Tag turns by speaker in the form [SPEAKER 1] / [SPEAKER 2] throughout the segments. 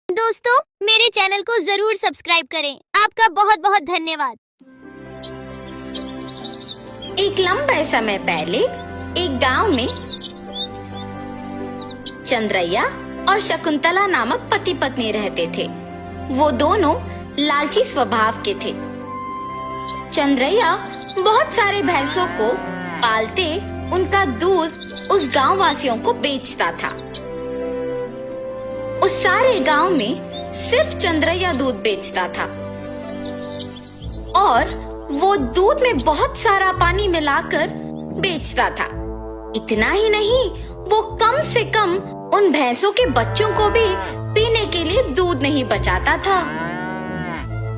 [SPEAKER 1] दोस्तों, मेरे चैनल को जरूर सब्सक्राइब करें। आपका बहुत बहुत धन्यवाद।
[SPEAKER 2] एक लंबे समय पहले एक गांव में चंद्रैया और शकुंतला नामक पति पत्नी रहते थे। वो दोनों लालची स्वभाव के थे। चंद्रैया बहुत सारे भैंसों को पालते उनका दूध उस गांव वासियों को बेचता था। उस सारे गांव में सिर्फ चंद्रैया दूध बेचता था और वो दूध में बहुत सारा पानी मिलाकर बेचता था। इतना ही नहीं, वो कम से कम उन भैंसों के बच्चों को भी पीने के लिए दूध नहीं बचाता था।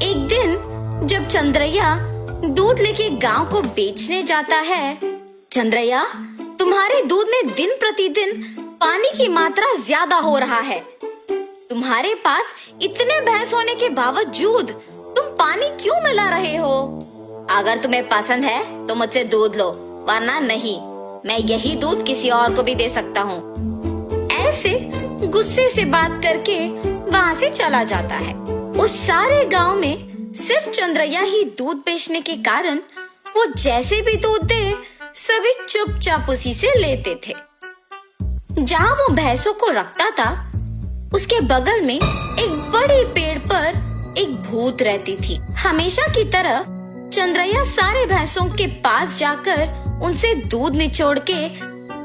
[SPEAKER 2] एक दिन जब चंद्रैया दूध लेके गांव को बेचने जाता है, चंद्रैया, तुम्हारे दूध में दिन प्रतिदिन पानी की मात्रा ज्यादा हो रहा है। तुम्हारे पास इतने भैंस होने के बावजूद तुम पानी क्यों मिला रहे हो? अगर तुम्हें पसंद है तो मुझसे दूध लो, वरना नहीं। मैं यही दूध किसी और को भी दे सकता हूँ। ऐसे गुस्से से बात करके वहाँ से चला जाता है। उस सारे गांव में सिर्फ चंद्रैया ही दूध बेचने के कारण वो जैसे भी दूध दे, सभी चुपचाप उसी से लेते थे। जहाँ वो भैंसों को रखता था, उसके बगल में एक बड़े पेड़ पर एक भूत रहती थी। हमेशा की तरह चंद्रैया सारे भैंसों के पास जाकर उनसे दूध निचोड़ के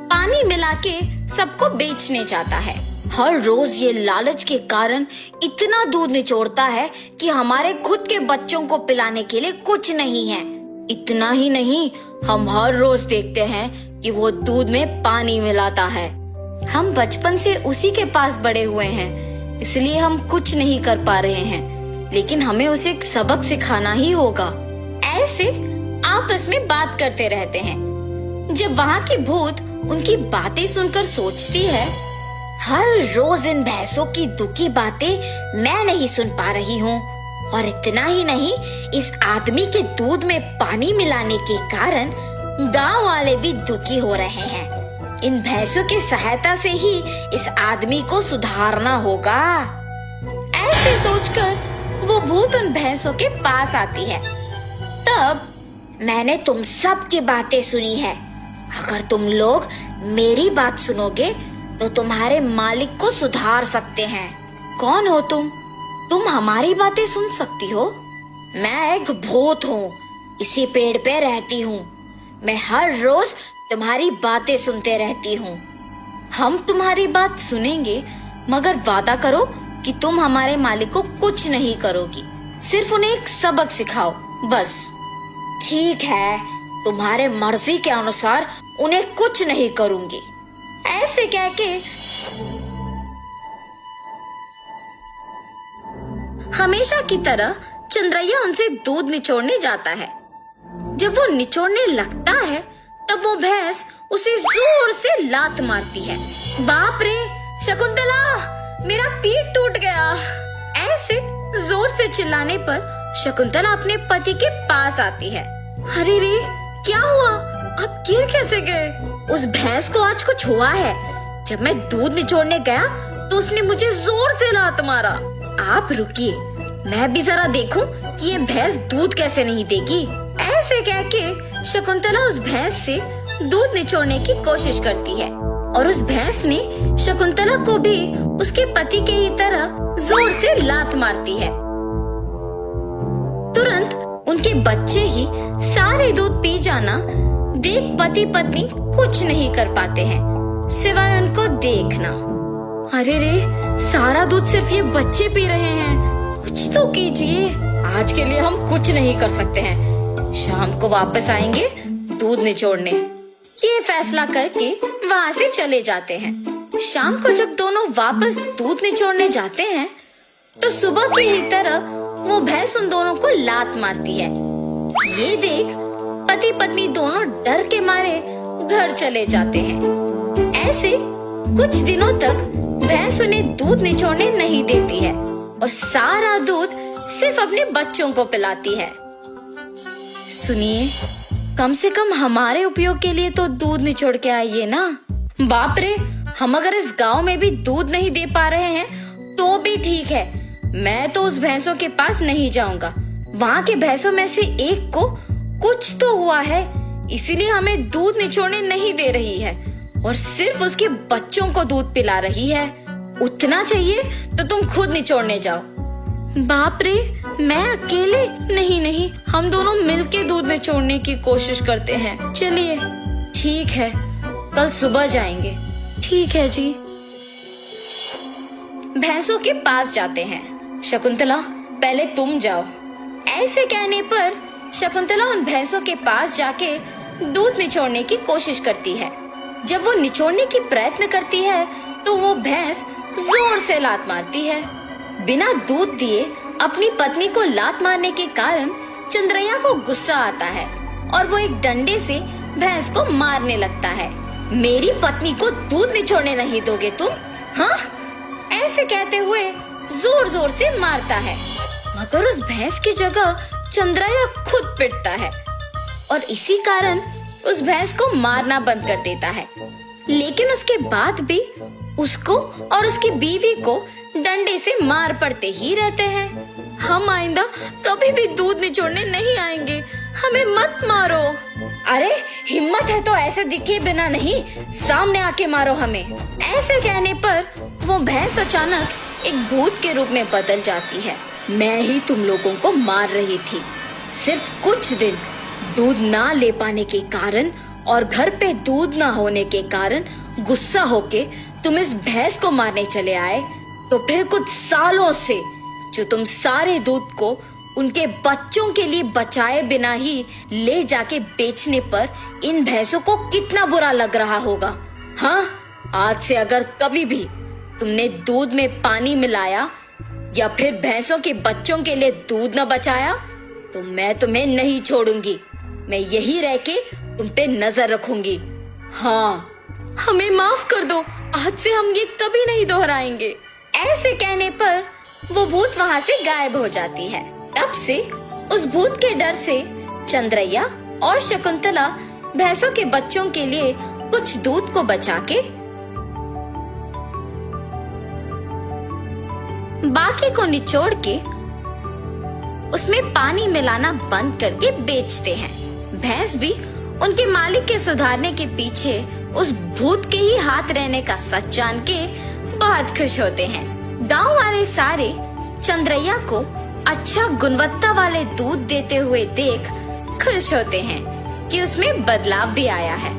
[SPEAKER 2] पानी मिला के सबको बेचने जाता है। हर रोज ये लालच के कारण इतना दूध निचोड़ता है कि हमारे खुद के बच्चों को पिलाने के लिए कुछ नहीं है। इतना ही नहीं, हम हर रोज देखते हैं कि वो दूध में पानी मिलाता है। हम बचपन से उसी के पास बड़े हुए हैं, इसलिए हम कुछ नहीं कर पा रहे हैं, लेकिन हमें उसे एक सबक सिखाना ही होगा। ऐसे आपस में बात करते रहते हैं। जब वहाँ की भूत उनकी बातें सुनकर सोचती है, हर रोज इन भैंसों की दुखी बातें मैं नहीं सुन पा रही हूँ, और इतना ही नहीं, इस आदमी के दूध में पानी मिलाने के कारण गांव वाले भी दुखी हो रहे हैं। इन भैंसों की सहायता से ही इस आदमी को सुधारना होगा। ऐसे सोचकर वो भूत उन भैंसों के पास आती है। तब मैंने तुम सब की बातें सुनी है। अगर तुम लोग मेरी बात सुनोगे तो तुम्हारे मालिक को सुधार सकते हैं। कौन हो तुम? तुम हमारी बातें सुन सकती हो? मैं एक भूत हूँ, इसी पेड़ पे रहती हूँ। मैं हर रोज तुम्हारी बातें सुनते रहती हूँ। हम तुम्हारी बात सुनेंगे, मगर वादा करो कि तुम हमारे मालिक को कुछ नहीं करोगी। सिर्फ उन्हें एक सबक सिखाओ, बस। ठीक है, तुम्हारे मर्जी के अनुसार उन्हें कुछ नहीं करूंगी। ऐसे कह के हमेशा की तरह चंद्रैया उनसे दूध निचोड़ने जाता है। जब वो निचोड़ने लगता है, तब वो भैंस उसे जोर से लात मारती है। बाप रे शकुंतला, मेरा पीठ टूट गया। ऐसे जोर से चिल्लाने पर शकुंतला अपने पति के पास आती है। अरे रे, क्या हुआ? आप गिर कैसे गए? उस भैंस को आज कुछ हुआ है। जब मैं दूध निचोड़ने गया तो उसने मुझे जोर से लात मारा। आप रुकिए, मैं भी जरा देखूं कि ये भैंस दूध कैसे नहीं देगी। ऐसे कह के शकुंतला उस भैंस से दूध निचोड़ने की कोशिश करती है, और उस भैंस ने शकुंतला को भी उसके पति के ही तरह जोर से लात मारती है। तुरंत उनके बच्चे ही सारे दूध पी जाना देख पति पत्नी कुछ नहीं कर पाते हैं, सिवाय उनको देखना। अरे रे, सारा दूध सिर्फ ये बच्चे पी रहे हैं, कुछ तो कीजिए। आज के लिए हम कुछ नहीं कर सकते हैं, शाम को वापस आएंगे दूध निचोड़ने। ये फैसला करके वहाँ से चले जाते हैं। शाम को जब दोनों वापस दूध निचोड़ने जाते हैं, तो सुबह की ही तरह वो भैंस उन दोनों को लात मारती है। ये देख पति पत्नी दोनों डर के मारे घर चले जाते हैं। ऐसे कुछ दिनों तक भैंस उन्हें दूध निचोड़ने नहीं देती है और सारा दूध सिर्फ अपने बच्चों को पिलाती है। सुनिए, कम से कम हमारे उपयोग के लिए तो दूध निचोड़ के आइए ना। बाप रे, हम अगर इस गांव में भी दूध नहीं दे पा रहे हैं तो भी ठीक है, मैं तो उस भैंसों के पास नहीं जाऊंगा। वहाँ के भैंसों में से एक को कुछ तो हुआ है, इसीलिए हमें दूध निचोड़ने नहीं दे रही है और सिर्फ उसके बच्चों को दूध पिला रही है। उतना चाहिए तो तुम खुद निचोड़ने जाओ। बाप रे, मैं अकेले? नहीं, हम दोनों मिलके दूध निचोड़ने की कोशिश करते हैं। चलिए, ठीक है, कल सुबह जाएंगे। ठीक है जी। भैंसों के पास जाते हैं। शकुंतला, पहले तुम जाओ। ऐसे कहने पर शकुंतला उन भैंसों के पास जाके दूध निचोड़ने की कोशिश करती है। जब वो निचोड़ने की प्रयत्न करती है तो वो भैंस जोर से लात मारती है। बिना दूध दिए अपनी पत्नी को लात मारने के कारण चंद्रैया को गुस्सा आता है और वो एक डंडे से भैंस को मारने लगता है। मेरी पत्नी को दूध निचोड़ने नहीं दोगे तुम? हाँ? ऐसे कहते हुए जोर जोर से मारता है, मगर उस भैंस की जगह चंद्रैया खुद पिटता है और इसी कारण उस भैंस को मारना बंद कर देता है। लेकिन उसके बाद भी उसको और उसकी बीवी को डंडे से मार पड़ते ही रहते हैं। हम आइंदा कभी भी दूध निचोड़ने नहीं आएंगे, हमें मत मारो। अरे हिम्मत है तो ऐसे दिखे बिना नहीं, सामने आके मारो हमें। ऐसे कहने पर वो भैंस अचानक एक भूत के रूप में बदल जाती है। मैं ही तुम लोगों को मार रही थी। सिर्फ कुछ दिन दूध ना ले पाने के कारण और घर पे दूध ना होने के कारण गुस्सा होके तुम इस भैंस को मारने चले आए, तो फिर कुछ सालों से जो तुम सारे दूध को उनके बच्चों के लिए बचाए बिना ही ले जाके बेचने पर इन भैंसों को कितना बुरा लग रहा होगा। हाँ, आज से अगर कभी भी तुमने दूध में पानी मिलाया या फिर भैंसों के बच्चों के लिए दूध न बचाया तो मैं तुम्हें नहीं छोड़ूंगी। मैं यही रह के तुम पे नजर रखूंगी। हाँ, हमें माफ कर दो, आज से हम ये कभी नहीं दोहराएंगे। ऐसे कहने पर वो भूत वहाँ से गायब हो जाती है। तब से उस भूत के डर से चंद्रैया और शकुंतला भैंसों के बच्चों के लिए कुछ दूध को बचा के बाकी को निचोड़ के उसमें पानी मिलाना बंद करके बेचते हैं। भैंस भी उनके मालिक के सुधारने के पीछे उस भूत के ही हाथ रहने का सच जान के बहुत खुश होते हैं। गांव वाले सारे चंद्रैया को अच्छा गुणवत्ता वाले दूध देते हुए देख खुश होते हैं कि उसमें बदलाव भी आया है।